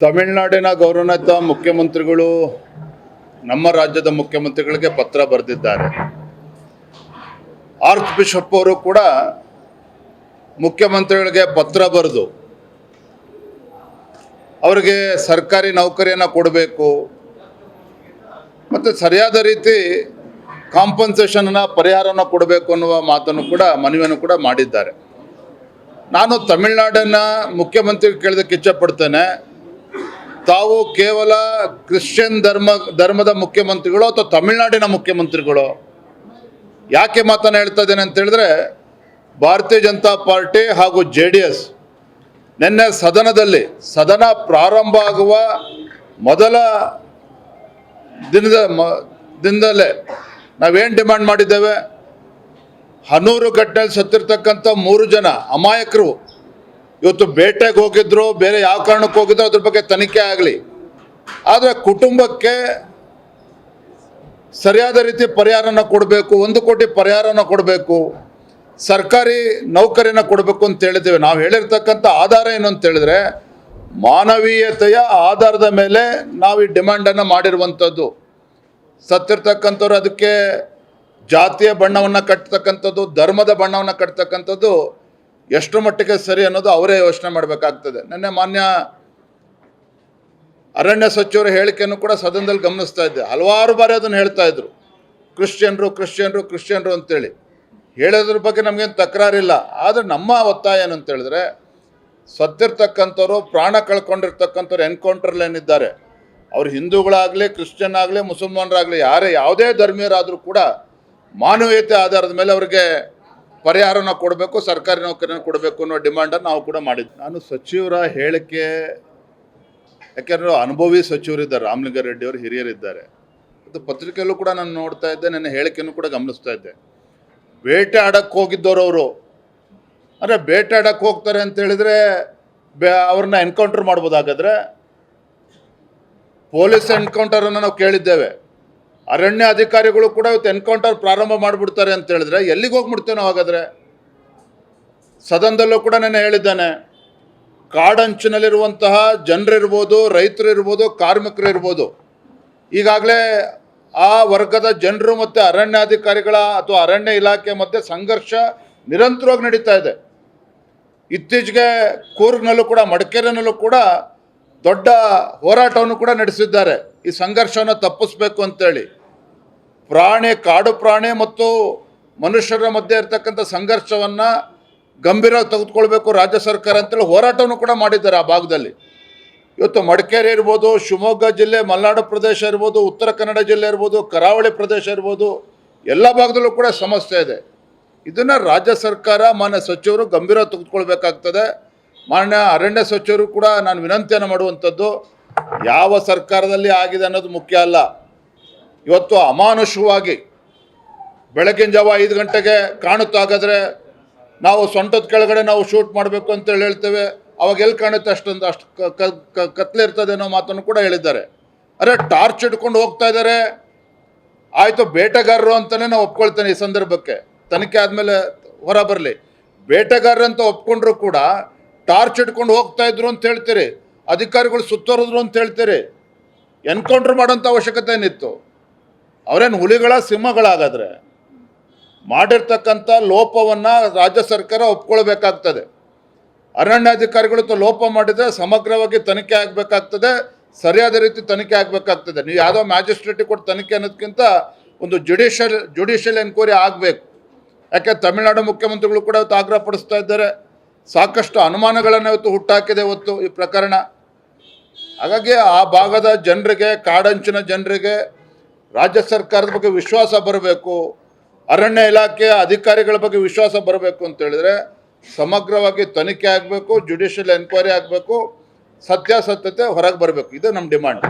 ತಮಿಳುನಾಡಿನ ಗೌರವಾನ್ವಿತ ಮುಖ್ಯಮಂತ್ರಿಗಳು ನಮ್ಮ ರಾಜ್ಯದ ಮುಖ್ಯಮಂತ್ರಿಗಳಿಗೆ ಪತ್ರ ಬರೆದಿದ್ದಾರೆ. ಆರ್ಚ್ ಬಿಷಪ್ ಅವರು ಕೂಡ ಮುಖ್ಯಮಂತ್ರಿಗಳಿಗೆ ಪತ್ರ ಬರೆದು ಅವರಿಗೆ ಸರ್ಕಾರಿ ನೌಕರಿಯನ್ನು ಕೊಡಬೇಕು ಮತ್ತು ಸರಿಯಾದ ರೀತಿ ಕಾಂಪನ್ಸೇಷನ್ನ ಪರಿಹಾರವನ್ನು ಕೊಡಬೇಕು ಅನ್ನುವ ಮಾತನ್ನು ಕೂಡ ಮನವಿಯನ್ನು ಕೂಡ ಮಾಡಿದ್ದಾರೆ. ನಾನು ತಮಿಳುನಾಡಿನ ಮುಖ್ಯಮಂತ್ರಿ ಕೇಳೋದಕ್ಕೆ ಇಚ್ಛಪಡ್ತೇನೆ, ತಾವು ಕೇವಲ ಕ್ರಿಶ್ಚಿಯನ್ ಧರ್ಮದ ಮುಖ್ಯಮಂತ್ರಿಗಳು ಅಥವಾ ತಮಿಳುನಾಡಿನ ಮುಖ್ಯಮಂತ್ರಿಗಳು? ಯಾಕೆ ಮಾತನ್ನು ಹೇಳ್ತಾ ಇದ್ದೇನೆ ಅಂತ ಹೇಳಿದ್ರೆ, ಭಾರತೀಯ ಜನತಾ ಪಾರ್ಟಿ ಹಾಗೂ JDS ನಿನ್ನೆ ಸದನ ಪ್ರಾರಂಭ ಆಗುವ ಮೊದಲ ದಿನದಲ್ಲೇ ನಾವೇನು ಡಿಮ್ಯಾಂಡ್ ಮಾಡಿದ್ದೇವೆ? ಹನೂರುಘಟ್ಟೆಯಲ್ಲಿ ಸತ್ತಿರ್ತಕ್ಕಂಥ 3 ಜನ ಅಮಾಯಕರು ಇವತ್ತು ಬೇಟೆಗೆ ಹೋಗಿದ್ರು, ಬೇರೆ ಯಾವ ಕಾರಣಕ್ಕೆ ಹೋಗಿದ್ರು ಅದ್ರ ಬಗ್ಗೆ ತನಿಖೆ ಆಗಲಿ. ಆದರೆ ಕುಟುಂಬಕ್ಕೆ ಸರಿಯಾದ ರೀತಿ ಪರಿಹಾರನ ಕೊಡಬೇಕು, 1 ಕೋಟಿ ಪರಿಹಾರನ ಕೊಡಬೇಕು, ಸರ್ಕಾರಿ ನೌಕರಿನ ಕೊಡಬೇಕು ಅಂತ ಹೇಳಿದ್ದೇವೆ. ನಾವು ಹೇಳಿರ್ತಕ್ಕಂಥ ಆಧಾರ ಏನು ಅಂತ ಹೇಳಿದ್ರೆ, ಮಾನವೀಯತೆಯ ಆಧಾರದ ಮೇಲೆ ನಾವು ಈ ಡಿಮ್ಯಾಂಡನ್ನು ಮಾಡಿರುವಂಥದ್ದು. ಸತ್ತಿರ್ತಕ್ಕಂಥವ್ರು ಅದಕ್ಕೆ ಜಾತಿಯ ಬಣ್ಣವನ್ನು ಕಟ್ತಕ್ಕಂಥದ್ದು, ಧರ್ಮದ ಬಣ್ಣವನ್ನು ಕಟ್ತಕ್ಕಂಥದ್ದು ಎಷ್ಟು ಮಟ್ಟಿಗೆ ಸರಿ ಅನ್ನೋದು ಅವರೇ ಯೋಚನೆ ಮಾಡಬೇಕಾಗ್ತದೆ. ನಿನ್ನೆ ಮಾನ್ಯ ಅರಣ್ಯ ಸಚಿವರ ಹೇಳಿಕೆಯನ್ನು ಕೂಡ ಸದನದಲ್ಲಿ ಗಮನಿಸ್ತಾ ಇದ್ದೆ. ಹಲವಾರು ಬಾರಿ ಅದನ್ನು ಹೇಳ್ತಾ ಇದ್ರು, ಕ್ರಿಶ್ಚಿಯನ್ರು ಅಂತೇಳಿ. ಹೇಳೋದ್ರ ಬಗ್ಗೆ ನಮಗೇನು ತಕರಾರಿಲ್ಲ. ಆದರೆ ನಮ್ಮ ಒತ್ತಾಯ ಏನು ಅಂತ ಹೇಳಿದ್ರೆ, ಸತ್ತಿರ್ತಕ್ಕಂಥವ್ರು, ಪ್ರಾಣ ಕಳ್ಕೊಂಡಿರ್ತಕ್ಕಂಥವ್ರು ಎನ್ಕೌಂಟರ್ಲಿ ಏನಿದ್ದಾರೆ, ಅವ್ರು ಹಿಂದೂಗಳಾಗಲಿ, ಕ್ರಿಶ್ಚಿಯನ್ ಆಗಲಿ, ಮುಸಲ್ಮಾನರಾಗಲಿ, ಯಾವುದೇ ಧರ್ಮೀಯರಾದರೂ ಕೂಡ ಮಾನವೀಯತೆ ಆಧಾರದ ಮೇಲೆ ಅವರಿಗೆ ಪರಿಹಾರನ ಕೊಡಬೇಕು, ಸರ್ಕಾರಿ ನೌಕರಿನ ಕೊಡಬೇಕು ಅನ್ನೋ ಡಿಮ್ಯಾಂಡನ್ನು ನಾವು ಕೂಡ ಮಾಡಿದ್ವಿ. ನಾನು ಸಚಿವರ ಹೇಳಿಕೆ, ಯಾಕೆಂದರೆ ಅನುಭವಿ ಸಚಿವರಿದ್ದಾರೆ, ರಾಮಲಿಂಗಾರೆಡ್ಡಿ ಅವರು ಹಿರಿಯರಿದ್ದಾರೆ. ಅದು ಪತ್ರಿಕೆಯಲ್ಲೂ ಕೂಡ ನಾನು ನೋಡ್ತಾ ಇದ್ದೆ, ನನ್ನ ಹೇಳಿಕೆಯನ್ನು ಕೂಡ ಗಮನಿಸ್ತಾ ಇದ್ದೆ. ಬೇಟೆ ಆಡಕ್ಕೆ ಹೋಗಿದ್ದವರು ಅವರು, ಅಂದರೆ ಬೇಟೆ ಆಡಕ್ಕೆ ಹೋಗ್ತಾರೆ ಅಂತ ಹೇಳಿದರೆ ಅವ್ರನ್ನ ಎನ್ಕೌಂಟರ್ ಮಾಡ್ಬೋದಾಗಾದ್ರೆ? ಪೊಲೀಸ್ ಎನ್ಕೌಂಟರನ್ನು ನಾವು ಕೇಳಿದ್ದೇವೆ. ಅರಣ್ಯ ಅಧಿಕಾರಿಗಳು ಕೂಡ ಇವತ್ತು ಎನ್ಕೌಂಟರ್ ಪ್ರಾರಂಭ ಮಾಡಿಬಿಡ್ತಾರೆ ಅಂತ ಹೇಳಿದ್ರೆ ಎಲ್ಲಿಗೆ ಹೋಗ್ಬಿಡ್ತೇವೆ ನಾವು ಹಾಗಾದರೆ? ಸದನದಲ್ಲೂ ಕೂಡ ನಾನು ಹೇಳಿದ್ದಾನೆ, ಕಾಡಂಚಿನಲ್ಲಿರುವಂತಹ ಜನರಿರ್ಬೋದು, ರೈತರಿರ್ಬೋದು, ಕಾರ್ಮಿಕರಿರ್ಬೋದು, ಈಗಾಗಲೇ ಆ ವರ್ಗದ ಜನರು ಮತ್ತು ಅರಣ್ಯಾಧಿಕಾರಿಗಳ ಅಥವಾ ಅರಣ್ಯ ಇಲಾಖೆ ಮಧ್ಯೆ ಸಂಘರ್ಷ ನಿರಂತರವಾಗಿ ನಡೀತಾ ಇದೆ. ಇತ್ತೀಚೆಗೆ ಕೂರ್ಗ್ನಲ್ಲೂ ಕೂಡ, ಮಡಿಕೇರಿನಲ್ಲೂ ಕೂಡ ದೊಡ್ಡ ಹೋರಾಟವನ್ನು ಕೂಡ ನಡೆಸಿದ್ದಾರೆ, ಈ ಸಂಘರ್ಷವನ್ನು ತಪ್ಪಿಸ್ಬೇಕು ಅಂತೇಳಿ. ಕಾಡು ಪ್ರಾಣಿ ಮತ್ತು ಮನುಷ್ಯರ ಮಧ್ಯೆ ಇರ್ತಕ್ಕಂಥ ಸಂಘರ್ಷವನ್ನು ಗಂಭೀರವಾಗಿ ತೆಗೆದುಕೊಳ್ಬೇಕು ರಾಜ್ಯ ಸರ್ಕಾರ ಅಂತೇಳಿ ಹೋರಾಟವನ್ನು ಕೂಡ ಮಾಡಿದ್ದಾರೆ ಆ ಭಾಗದಲ್ಲಿ. ಇವತ್ತು ಮಡಿಕೇರಿ ಇರ್ಬೋದು, ಶಿವಮೊಗ್ಗ ಜಿಲ್ಲೆ, ಮಲೆನಾಡು ಪ್ರದೇಶ ಇರ್ಬೋದು, ಉತ್ತರ ಕನ್ನಡ ಜಿಲ್ಲೆ ಇರ್ಬೋದು, ಕರಾವಳಿ ಪ್ರದೇಶ ಇರ್ಬೋದು, ಎಲ್ಲ ಭಾಗದಲ್ಲೂ ಕೂಡ ಸಮಸ್ಯೆ ಇದೆ. ಇದನ್ನು ರಾಜ್ಯ ಸರ್ಕಾರ, ಮಾನ್ಯ ಸಚಿವರು ಗಂಭೀರವಾಗಿ ತೆಗೆದುಕೊಳ್ಬೇಕಾಗ್ತದೆ. ಮಾನ್ಯ ಅರಣ್ಯ ಸಚಿವರು ಕೂಡ ನಾನು ವಿನಂತಿಯನ್ನು ಮಾಡುವಂಥದ್ದು, ಯಾವ ಸರ್ಕಾರದಲ್ಲಿ ಆಗಿದೆ ಅನ್ನೋದು ಮುಖ್ಯ ಅಲ್ಲ. ಇವತ್ತು ಅಮಾನುಷವಾಗಿ ಬೆಳಗಿನ ಜಾವ 5 ಗಂಟೆಗೆ ಕಾಣುತ್ತಾಗಾದರೆ ನಾವು ಸೊಂಟದ ಕೆಳಗಡೆ ನಾವು ಶೂಟ್ ಮಾಡಬೇಕು ಅಂತೇಳಿ ಹೇಳ್ತೇವೆ, ಅವಾಗ ಎಲ್ಲಿ ಕಾಣುತ್ತೆ ಅಷ್ಟು ಕತ್ಲಿರ್ತದೆ ಅನ್ನೋ ಮಾತನ್ನು ಕೂಡ ಹೇಳಿದ್ದಾರೆ. ಅರೆ, ಟಾರ್ಚ್ ಇಟ್ಕೊಂಡು ಹೋಗ್ತಾ ಇದ್ದಾರೆ, ಆಯಿತು ಬೇಟೆಗಾರರು ಅಂತಲೇ ನಾವು ಒಪ್ಕೊಳ್ತೇನೆ. ಈ ಸಂದರ್ಭಕ್ಕೆ ತನಿಖೆ ಆದಮೇಲೆ ಹೊರ ಬರಲಿ. ಬೇಟೆಗಾರರು ಅಂತ ಒಪ್ಕೊಂಡ್ರು ಕೂಡ ಟಾರ್ಚ್ ಇಟ್ಕೊಂಡು ಹೋಗ್ತಾ ಇದ್ರು ಅಂತ ಹೇಳ್ತೀರಿ, ಅಧಿಕಾರಿಗಳು ಸುತ್ತೋರಿದ್ರು ಅಂತ ಹೇಳ್ತೀರಿ. ಎನ್ಕೌಂಟ್ರ್ ಮಾಡೋಂಥ ಅವಶ್ಯಕತೆ ಏನಿತ್ತು? ಅವರೇನು ಹುಲಿಗಳ, ಸಿಂಹಗಳಾಗಾದ್ರೆ? ಮಾಡಿರ್ತಕ್ಕಂಥ ಲೋಪವನ್ನು ರಾಜ್ಯ ಸರ್ಕಾರ ಒಪ್ಕೊಳ್ಬೇಕಾಗ್ತದೆ. ಅರಣ್ಯಾಧಿಕಾರಿಗಳು ಲೋಪ ಮಾಡಿದರೆ ಸಮಗ್ರವಾಗಿ ತನಿಖೆ ಆಗಬೇಕಾಗ್ತದೆ, ಸರಿಯಾದ ರೀತಿ ತನಿಖೆ ಆಗಬೇಕಾಗ್ತದೆ. ನೀವು ಯಾವುದೋ ಮ್ಯಾಜಿಸ್ಟ್ರೇಟಿಗೆ ಕೊಟ್ಟು ತನಿಖೆ ಅನ್ನೋದಕ್ಕಿಂತ ಒಂದು ಜುಡಿಷಿಯಲ್ ಎನ್ಕ್ವೈರಿ ಆಗಬೇಕು. ಯಾಕೆ ತಮಿಳುನಾಡು ಮುಖ್ಯಮಂತ್ರಿಗಳು ಕೂಡ ಇವತ್ತು ಆಗ್ರಹ ಪಡಿಸ್ತಾ ಇದ್ದಾರೆ. ಸಾಕಷ್ಟು ಅನುಮಾನಗಳನ್ನು ಇವತ್ತು ಹುಟ್ಟಾಕಿದೆ ಇವತ್ತು ಈ ಪ್ರಕರಣ. ಹಾಗಾಗಿ ಆ ಭಾಗದ ಜನರಿಗೆ, ಕಾಡಂಚಿನ ಜನರಿಗೆ ರಾಜ್ಯ ಸರ್ಕಾರದ ಬಗ್ಗೆ ವಿಶ್ವಾಸ ಬರಬೇಕು, ಅರಣ್ಯ ಇಲಾಖೆಯ ಅಧಿಕಾರಿಗಳ ಬಗ್ಗೆ ವಿಶ್ವಾಸ ಬರಬೇಕು ಅಂತ ಹೇಳಿದ್ರೆ ಸಮಗ್ರವಾಗಿ ತನಿಖೆ ಆಗಬೇಕು, ಜುಡಿಷಿಯಲ್ ಎನ್ಕ್ವೈರಿ ಆಗಬೇಕು, ಸತ್ಯಾಸತ್ಯತೆ ಹೊರಗೆ ಬರಬೇಕು. ಇದು ನಮ್ಮ ಡಿಮಾಂಡ್.